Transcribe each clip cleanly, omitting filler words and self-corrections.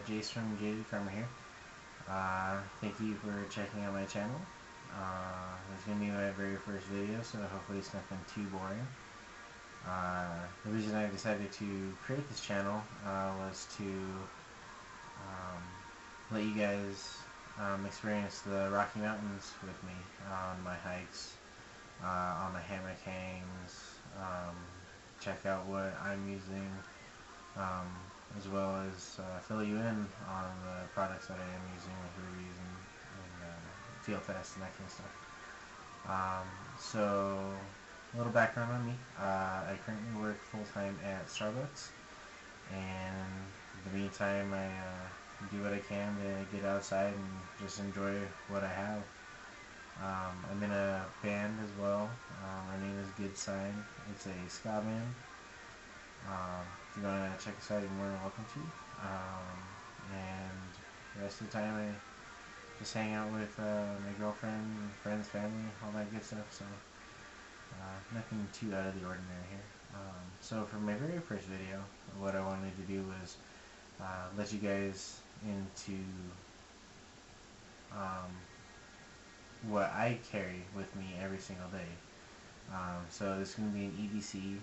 Jace from JD Farmer here. Thank you for checking out my channel. This is going to be my very first video, so hopefully it's nothing too boring. The reason I decided to create this channel was to let you guys experience the Rocky Mountains with me on my hikes, on my hammock hangs, check out what I'm using, as well as fill you in on the products that I am using, with reviews and field tests and that kind of stuff. So, a little background on me. I currently work full-time at Starbucks, and in the meantime I do what I can to get outside and just enjoy what I have. I'm in a band as well. Our name is Good Sign. It's a ska band. If you want to check us out, you're more than welcome to. And the rest of the time I just hang out with my girlfriend, friends, family, all that good stuff. So nothing too out of the ordinary here. So for my very first video, what I wanted to do was let you guys into what I carry with me every single day. So this is going to be an EDC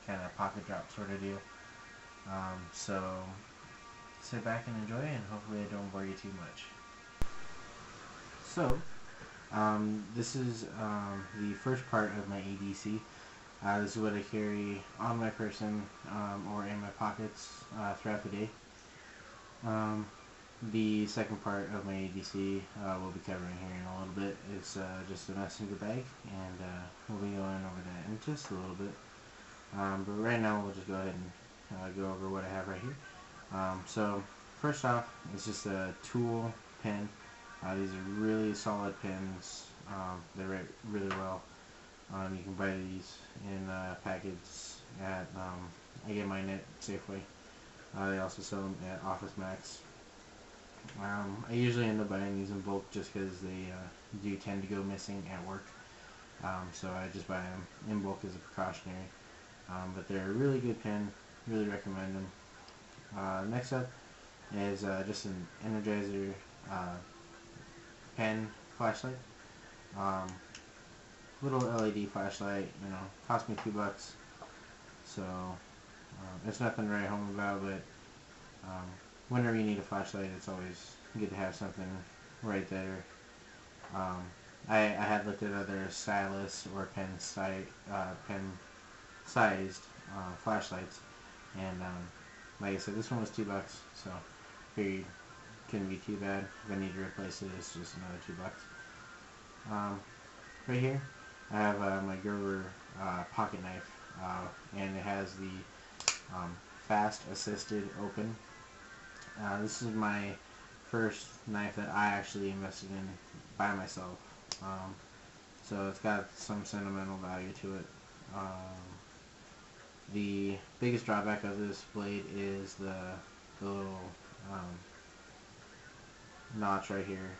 kind of pocket drop sort of deal. So sit back and enjoy, and hopefully I don't bore you too much. So this is the first part of my EDC. This is what I carry on my person or in my pockets throughout the day. The second part of my EDC we'll be covering here in a little bit. It's just a messenger bag, and we'll be going over that in just a little bit. But right now we'll just go ahead and go over what I have right here. So first off, it's just a tool pen. These are really solid pens. They write really well. You can buy these in packets at, I get mine at Safeway. They also sell them at Office Max. I usually end up buying these in bulk just because they do tend to go missing at work. So I just buy them in bulk as a precautionary. But they're a really good pen. Really recommend them. Next up is just an Energizer pen flashlight. Little LED flashlight, cost me $2. So it's nothing to write home about, but whenever you need a flashlight, it's always good to have something right there. I had looked at other stylus or pen-sized flashlights, and like I said, this one was $2, so figured couldn't be too bad. If I need to replace it, it's just another $2. Right here, I have my Gerber pocket knife, and it has the fast assisted open. This is my first knife that I actually invested in by myself, so it's got some sentimental value to it. The biggest drawback of this blade is the little notch right here,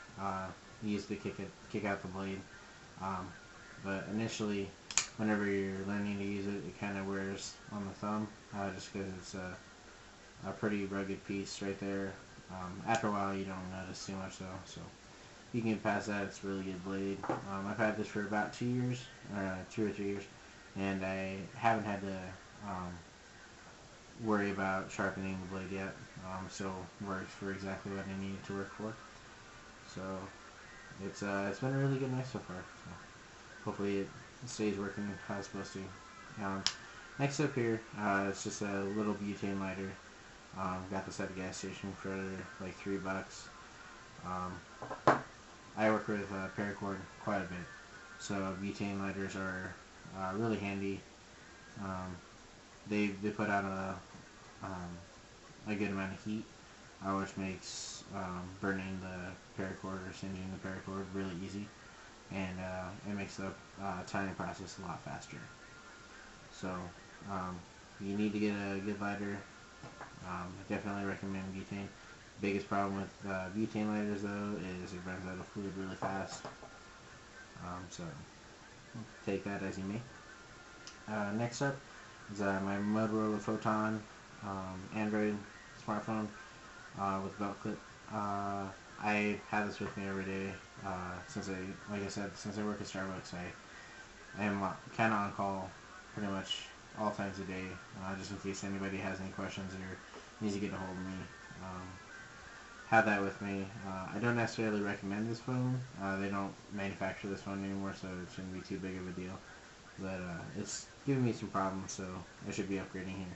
used to kick out the blade. But initially, whenever you're learning to use it, it kind of wears on the thumb, just because it's a pretty rugged piece right there. After a while, you don't notice too much though, so you can get past that. It's a really good blade. I've had this for about 2 years, 2 or 3 years, and I haven't had to worry about sharpening the blade yet. Still works for exactly what I need it to work for. So it's been a really good knife so far. So hopefully it stays working how it's supposed to. Next up here, it's just a little butane lighter. Got this at a gas station for like $3. I work with paracord quite a bit, so butane lighters are really handy. They put out a good amount of heat, which makes burning the paracord or singeing the paracord really easy, and it makes the tying process a lot faster. So you need to get a good lighter. I definitely recommend butane. Biggest problem with butane lighters though is it runs out of fluid really fast. So take that as you may. Next up is my Motorola Photon Android smartphone with belt clip. I have this with me every day since like I said, since I work at Starbucks. I am kind of on call pretty much all times of day, just in case anybody has any questions or needs to get a hold of me. Have that with me. I don't necessarily recommend this phone. They don't manufacture this phone anymore, so it shouldn't be too big of a deal. But it's giving me some problems, so I should be upgrading here,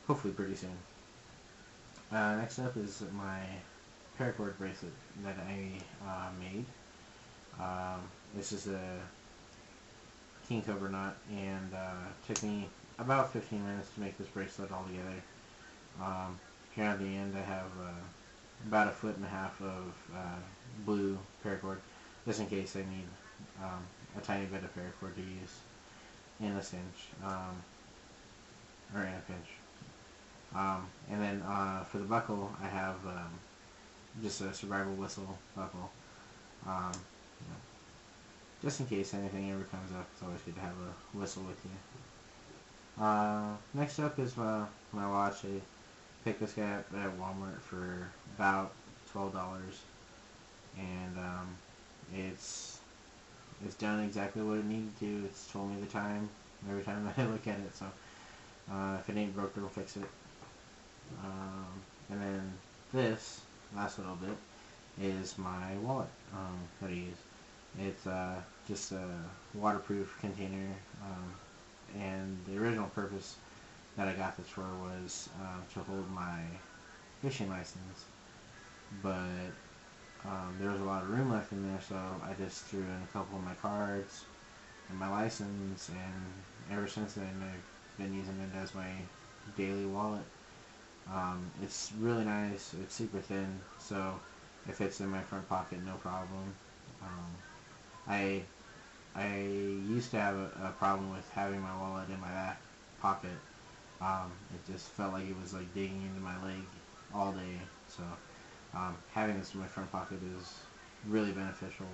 hopefully pretty soon. Next up is my paracord bracelet that I made. This is a king cobra knot, and took me about 15 minutes to make this bracelet all together. Here at the end I have about 1.5 feet of blue paracord, just in case I need a tiny bit of paracord to use in a cinch, or in a pinch. And then for the buckle, I have just a survival whistle buckle. You know, just in case anything ever comes up, it's always good to have a whistle with you. Next up is my watch. I picked this guy up at Walmart for about $12, and it's done exactly what it needed to. It's told me the time every time that I look at it, so if it ain't broke, it'll fix it. And then this last little bit is my wallet that I use. It's just a waterproof container, and the original purpose that I got this for was to hold my fishing license, but there was a lot of room left in there, so I just threw in a couple of my cards and my license, and ever since then I've been using it as my daily wallet. It's really nice. It's super thin, so it fits in my front pocket no problem. I used to have a problem with having my wallet in my back pocket. It just felt like it was like digging into my leg all day. So having this in my front pocket is really beneficial.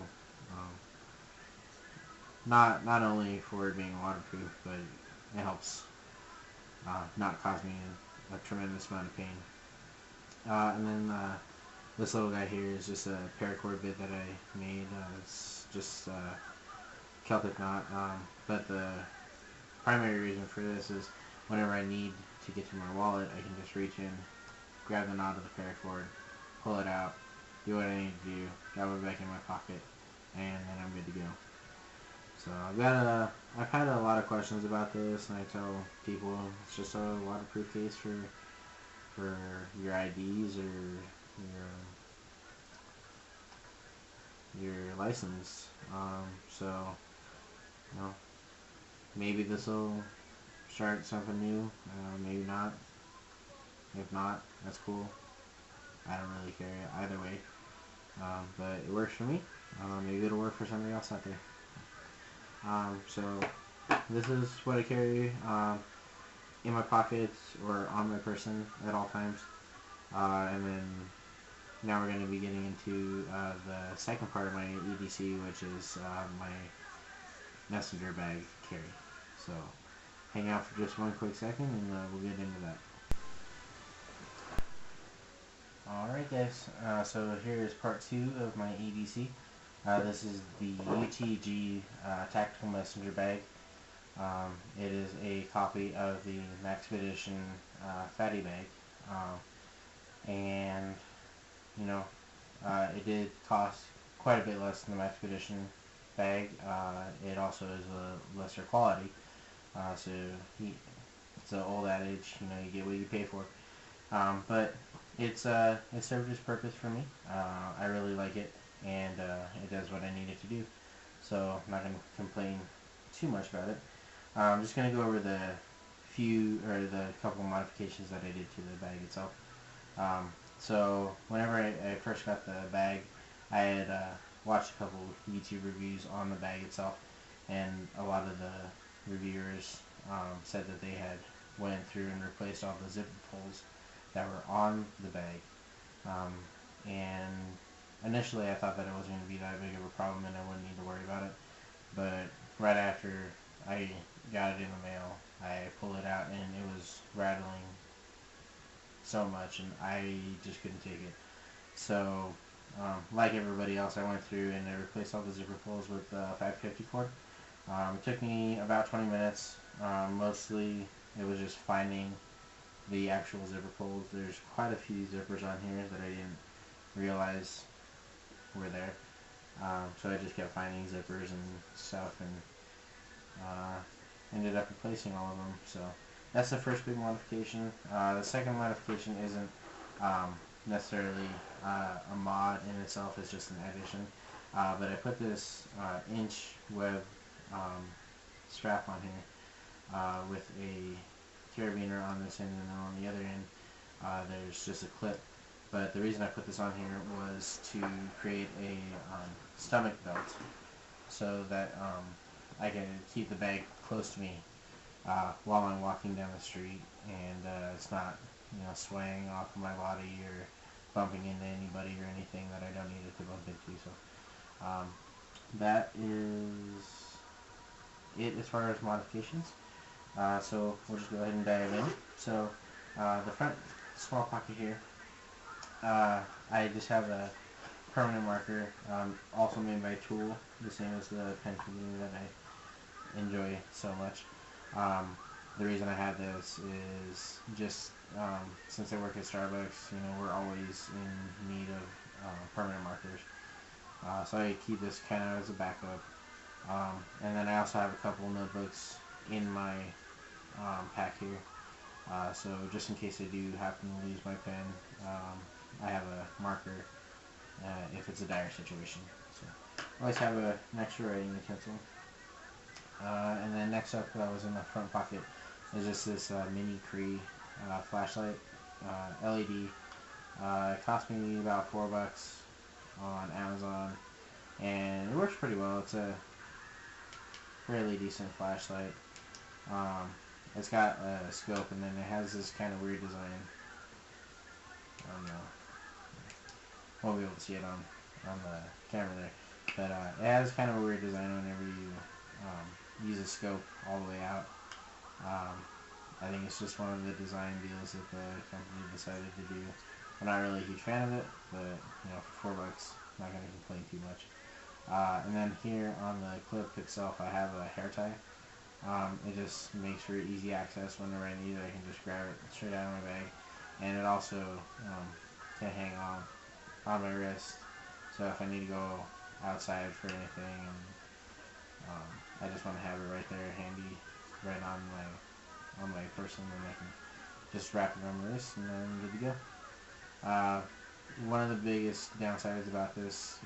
Not only for it being waterproof, but it helps not cause me a tremendous amount of pain. And then this little guy here is just a paracord bit that I made. It's just Celtic knot, but the primary reason for this is whenever I need to get to my wallet, I can just reach in, grab the knot of the paracord, pull it out, do what I need to do, drop it back in my pocket, and then I'm good to go. So I've had a lot of questions about this, and I tell people it's just a waterproof case for your IDs or your license. So you know, maybe this will start something new. Maybe not. If not, that's cool. I don't really care either way. But it works for me. Maybe it'll work for somebody else out there. So this is what I carry in my pockets or on my person at all times. And then now we're going to be getting into the second part of my EDC, which is my messenger bag carry. So hang out for just one quick second and we'll get into that. Alright guys, so here is part 2 of my EDC. This is the UTG Tactical Messenger Bag. It is a copy of the Maxpedition Fatty Bag. And, you know, it did cost quite a bit less than the Maxpedition bag. It also is a lesser quality. So it's an old adage, you know, you get what you pay for. But it served its purpose for me. I really like it, and it does what I need it to do. So I'm not going to complain too much about it. I'm just going to go over the couple modifications that I did to the bag itself. So whenever I first got the bag, I had watched a couple YouTube reviews on the bag itself, and a lot of the reviewers said that they had went through and replaced all the zipper pulls that were on the bag. And initially I thought that it wasn't going to be that big of a problem and I wouldn't need to worry about it. But right after I got it in the mail, I pulled it out and it was rattling so much, and I just couldn't take it. So, like everybody else, I went through and I replaced all the zipper pulls with 550 cord. It took me about 20 minutes. Mostly, it was just finding the actual zipper pulls. There's quite a few zippers on here that I didn't realize were there. So I just kept finding zippers and stuff, and ended up replacing all of them. So that's the first big modification. The second modification isn't necessarily a mod in itself, it's just an addition. But I put this inch web strap on here with a carabiner on this end, and then on the other end there's just a clip. But the reason I put this on here was to create a stomach belt so that I can keep the bag close to me while I'm walking down the street, and it's not, swaying off of my body or bumping into anybody or anything that I don't need it to bump into. So that is it as far as modifications. So we'll just go ahead and dive in. So the front small pocket here, I just have a permanent marker, also made by Tool, the same as the pen company that I enjoy so much. The reason I have this is just since I work at Starbucks, we're always in need of permanent markers. So I keep this kind of as a backup. And then I also have a couple notebooks in my pack here. So just in case I do happen to lose my pen, I have a marker if it's a dire situation. So I always have an extra writing utensil. And then next up, that was in the front pocket, is just this mini Cree flashlight, LED. It cost me about $4 on Amazon, and it works pretty well. It's a fairly decent flashlight. It's got a scope, and then it has this kind of weird design. I don't know. Won't be able to see it on the camera there, but it has kind of a weird design whenever you use a scope all the way out. I think it's just one of the design deals that the company decided to do. I'm not really a huge fan of it, but for $4, not going to complain too much. And then here on the clip itself, I have a hair tie. It just makes for easy access whenever I need it. I can just grab it straight out of my bag, and it also can hang on my wrist. So if I need to go outside for anything, and I just want to have it right there, handy, right on my person, and I can just wrap it on my wrist, and then I'm good to go. One of the biggest downsides about this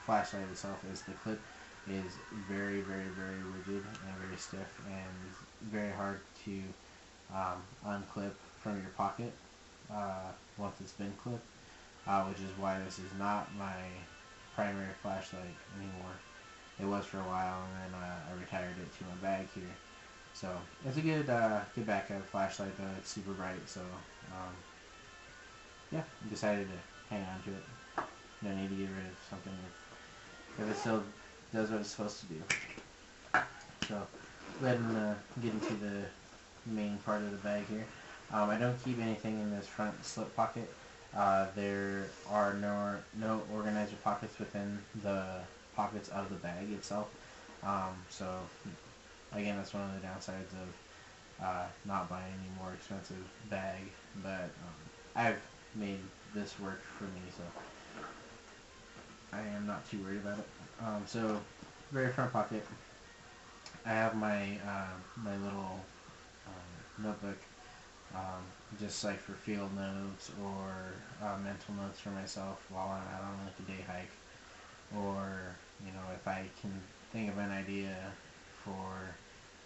flashlight itself is the clip is very, very, very rigid and very stiff, and it's very hard to unclip from your pocket once it's been clipped, which is why this is not my primary flashlight anymore. It was for a while, and then I retired it to my bag here. So it's a good backup flashlight, though. It's super bright, so yeah, I decided to hang on to it. No need to get rid of something if it still does what it's supposed to do. So go ahead and get into the main part of the bag here. I don't keep anything in this front slip pocket. There are no organizer pockets within the pockets of the bag itself. So again, that's one of the downsides of not buying any more expensive bag, but I've made this work for me, so I am not too worried about it. So very front pocket, I have my my little notebook, just like for field notes or mental notes for myself while I'm out on like a day hike, or if I can think of an idea for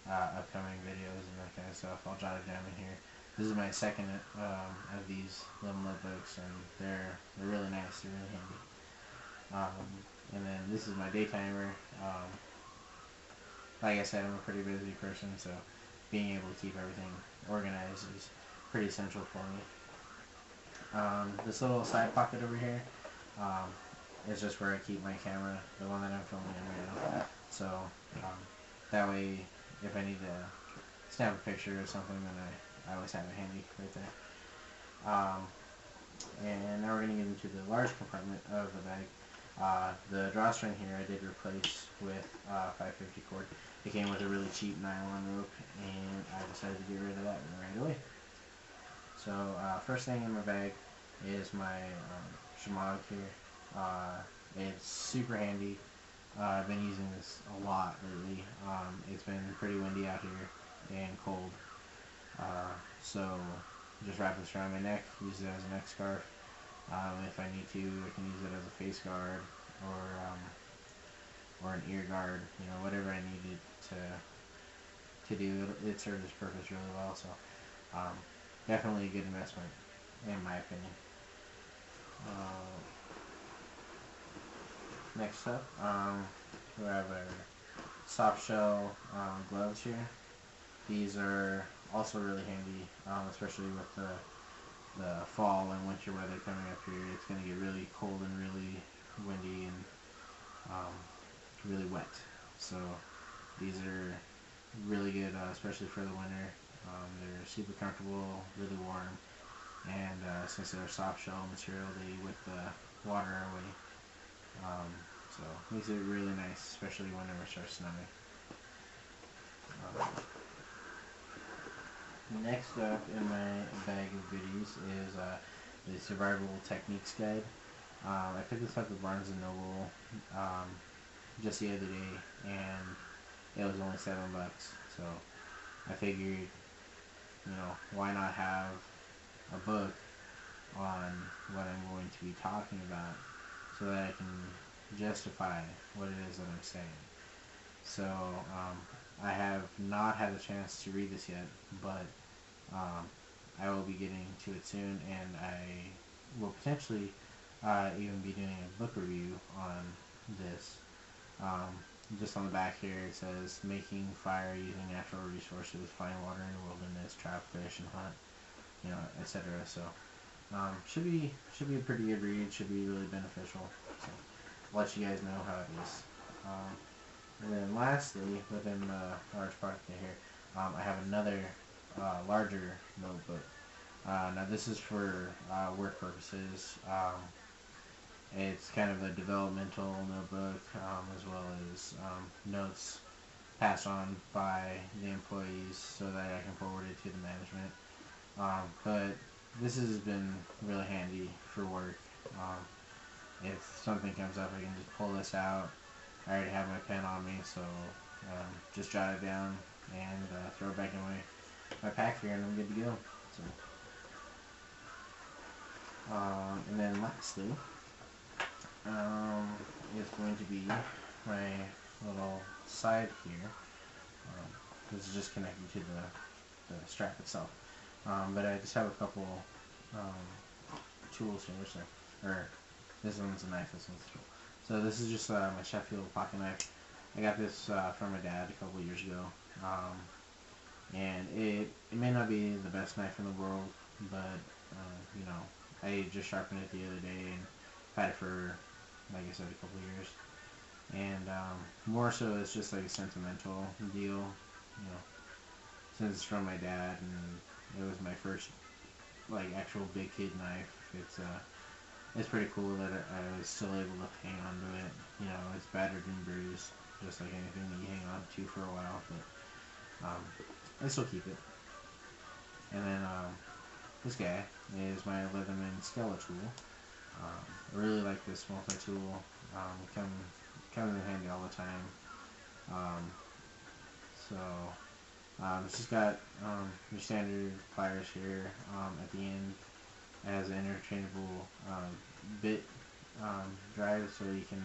upcoming videos and that kind of stuff, I'll jot it down in here. This is my second of these little notebooks, and they're really nice. They're really handy. And then this is my day timer. Like I said, I'm a pretty busy person, so being able to keep everything organized is pretty essential for me. This little side pocket over here is just where I keep my camera, the one that I'm filming in right now. So that way, if I need to snap a picture or something, then I always have it handy right there. And now we're going to get into the large compartment of the bag. The drawstring here I did replace with 550 cord. It came with a really cheap nylon rope, and I decided to get rid of that right away. So first thing in my bag is my Shimano here. It's super handy. I've been using this a lot lately. It's been pretty windy out here and cold. So just wrap this around my neck, use it as a neck scarf. If I need to, I can use it as a face guard or an ear guard, you know, whatever I needed to do. It served its purpose really well, so definitely a good investment in my opinion. Next up, we have our soft shell gloves here. These are also really handy, especially with the fall and winter weather coming up here. It's going to get really cold and really windy and really wet. So these are really good, especially for the winter. They're super comfortable, really warm, and since they're soft shell material, they whip the water away. So makes it really nice, especially whenever it starts snowing. Next up in my bag of goodies is the Survival Techniques Guide. I picked this up at Barnes & Noble just the other day, and it was only $7. So I figured, you know, why not have a book on what I'm going to be talking about so that I can justify what it is that I'm saying. So I have not had a chance to read this yet, but I will be getting to it soon, and I will potentially even be doing a book review on this. Just on the back here it says making fire using natural resources, find water in the wilderness, trap fish and hunt, you know, etc. So should be a pretty good read. Should be really beneficial. So I'll let you guys know how it is. And then lastly, within the large product here, I have another larger notebook. Now this is for work purposes. It's kind of a developmental notebook, as well as notes passed on by the employees so that I can forward it to the management. But this has been really handy for work. If something comes up, I can just pull this out. I already have my pen on me, so just jot it down and throw it back in my pack here, and I'm good to go. So, and then lastly, is going to be my little side here. This is just connected to the strap itself. But I just have a couple tools here. Or this one's a knife, this one's a tool. So this is just my Sheffield pocket knife. I got this from my dad a couple years ago. And it may not be the best knife in the world, but you know, I just sharpened it the other day and had it for, like I said, a couple years. And more so it's just like a sentimental deal, you know, since it's from my dad and it was my first like actual big kid knife. It's pretty cool that I was still able to hang on to it. You know, it's battered and bruised, just like anything that you hang on to for a while, but I still keep it. And then this guy is my Leatherman Skeletal. I really like this multi-tool. Comes in handy all the time. It's just got your standard pliers here. At the end, it has an interchangeable bit drive, so you can.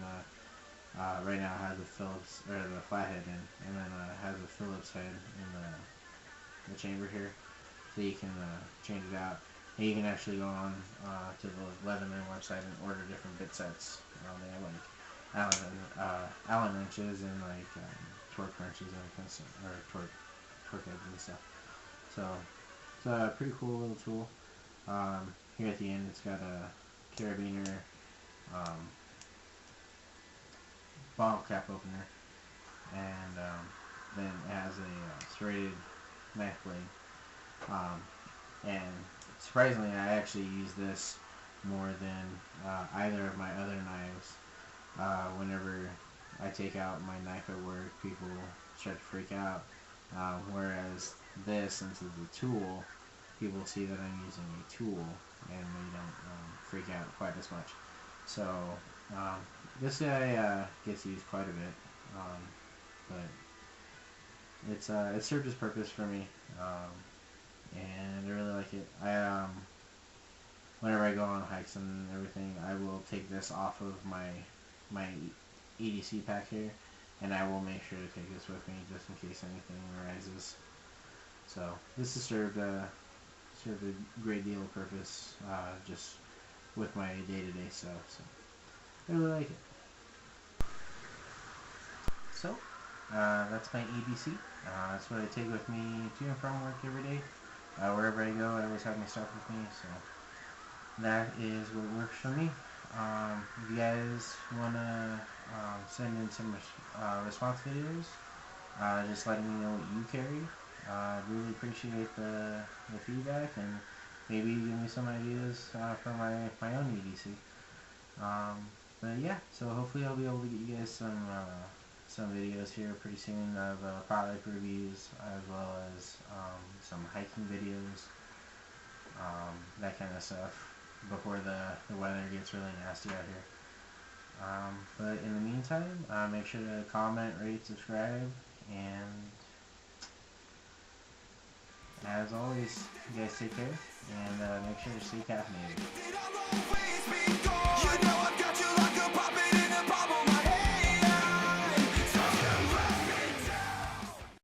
Right now, it has a Phillips or the flathead in, and then has a Phillips head in the chamber here, so you can change it out. And you can actually go on to the Leatherman website and order different bit sets. They have like Allen wrenches and like torque wrenches and kind of stuff, or torque heads and stuff. So it's a pretty cool little tool. Here at the end, it's got a carabiner, bottle cap opener, and then it has a serrated knife blade. And surprisingly, I actually use this more than either of my other knives. Whenever I take out my knife at work, people start to freak out. Whereas this, since it's a tool, people see that I'm using a tool and they don't freak out quite as much. So this guy gets used quite a bit, but it served its purpose for me, and I really like it. Whenever I go on hikes and everything, I will take this off of my EDC pack here, and I will make sure to take this with me just in case anything arises. So this has served a great deal of purpose, just with my day-to-day stuff. So I really like it. So that's my EDC. That's what I take with me to and from work every day. Wherever I go, I always have my stuff with me. So that is what works for me. If you guys want to send in some response videos, just letting me know what you carry. I'd really appreciate the feedback, and maybe give me some ideas for my own EDC. But yeah, so hopefully I'll be able to get you guys some videos here pretty soon of product reviews, as well as some hiking videos, that kind of stuff, before the weather gets really nasty out here. But in the meantime, make sure to comment, rate, subscribe, and as always, you guys take care, and make sure to stay caffeinated.